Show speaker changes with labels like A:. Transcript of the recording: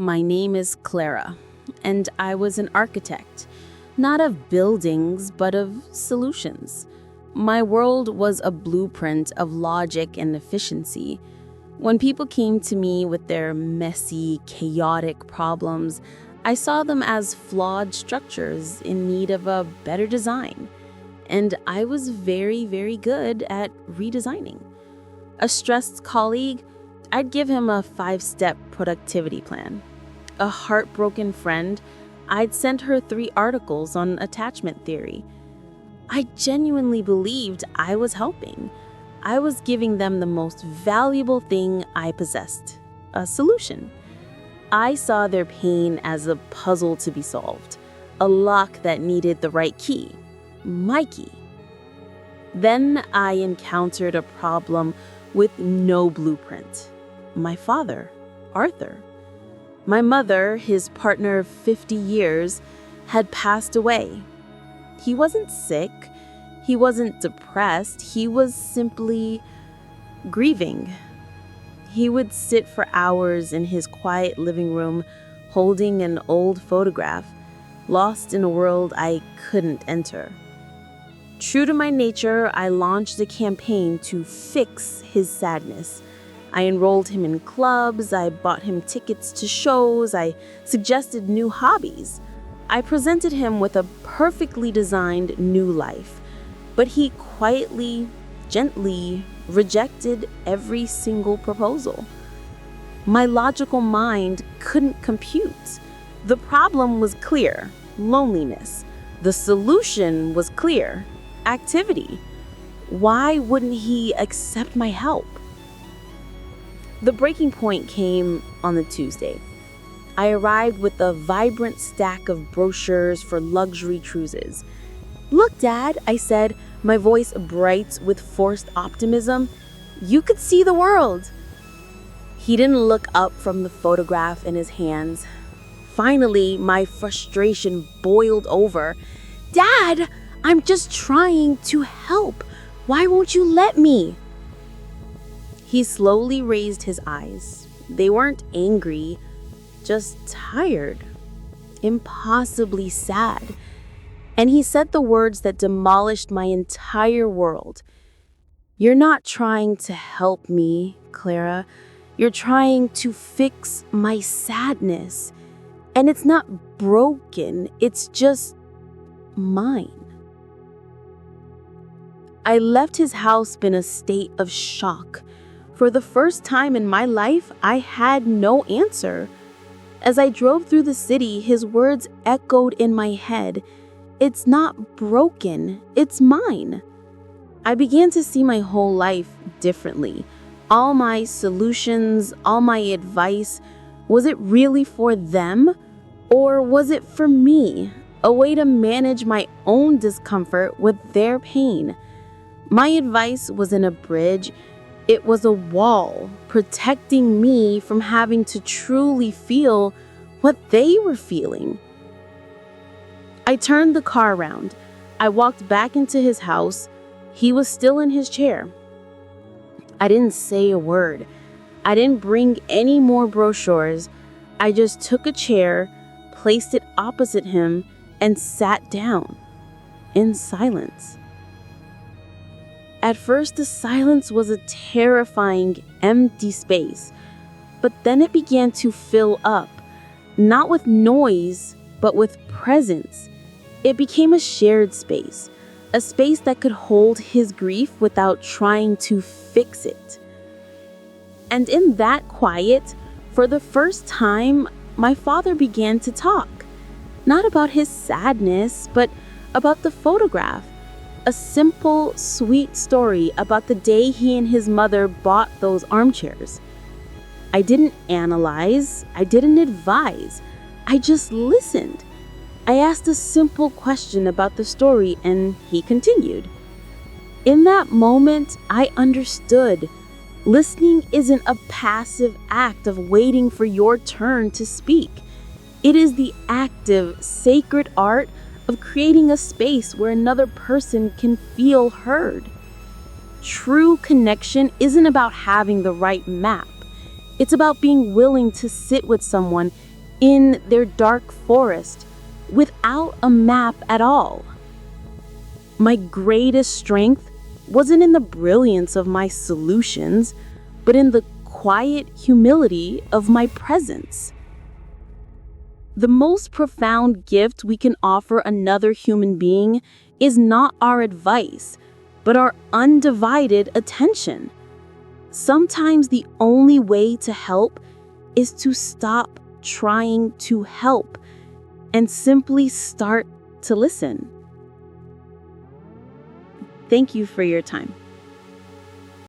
A: my name is Clara, and I was an architect, not of buildings, but of solutions. My world was a blueprint of logic and efficiency. When people came to me with their messy, chaotic problems, I saw them as flawed structures in need of a better design. And I was very, very good at redesigning. A stressed colleague, I'd give him a 5-step productivity plan. A heartbroken friend, I'd send her 3 articles on attachment theory. I genuinely believed I was helping. I was giving them the most valuable thing I possessed, a solution. I saw their pain as a puzzle to be solved, a lock that needed the right key, my key. Then I encountered a problem with no blueprint. My father, Arthur. My mother, his partner of 50 years, had passed away. He wasn't sick. He wasn't depressed. He was simply grieving. He would sit for hours in his quiet living room, holding an old photograph, lost in a world I couldn't enter. True to my nature, I launched a campaign to fix his sadness. I enrolled him in clubs, I bought him tickets to shows, I suggested new hobbies. I presented him with a perfectly designed new life. But he quietly, gently rejected every single proposal. My logical mind couldn't compute. The problem was clear, loneliness. The solution was clear, activity. Why wouldn't he accept my help? The breaking point came on the Tuesday. I arrived with a vibrant stack of brochures for luxury cruises. "Look, Dad," I said, my voice bright with forced optimism. "You could see the world." He didn't look up from the photograph in his hands. Finally, my frustration boiled over. "Dad, I'm just trying to help. Why won't you let me?" He slowly raised his eyes. They weren't angry, just tired, impossibly sad. And he said the words that demolished my entire world. "You're not trying to help me, Clara. You're trying to fix my sadness. And it's not broken, it's just mine." I left his house in a state of shock. For the first time in my life, I had no answer. As I drove through the city, his words echoed in my head. "It's not broken, it's mine." I began to see my whole life differently. All my solutions, all my advice, was it really for them? Or was it for me? A way to manage my own discomfort with their pain. My advice wasn't a bridge, it was a wall, protecting me from having to truly feel what they were feeling. I turned the car around. I walked back into his house. He was still in his chair. I didn't say a word. I didn't bring any more brochures. I just took a chair, placed it opposite him, and sat down in silence. At first, the silence was a terrifying, empty space, but then it began to fill up, not with noise, but with presence. It became a shared space, a space that could hold his grief without trying to fix it. And in that quiet, for the first time, my father began to talk, not about his sadness, but about the photograph. A simple, sweet story about the day he and his mother bought those armchairs. I didn't analyze, I didn't advise, I just listened. I asked a simple question about the story and he continued. In that moment, I understood. Listening isn't a passive act of waiting for your turn to speak. It is the active, sacred art of creating a space where another person can feel heard. True connection isn't about having the right map. It's about being willing to sit with someone in their dark forest without a map at all. My greatest strength wasn't in the brilliance of my solutions, but in the quiet humility of my presence. The most profound gift we can offer another human being is not our advice, but our undivided attention. Sometimes the only way to help is to stop trying to help and simply start to listen. Thank you for your time.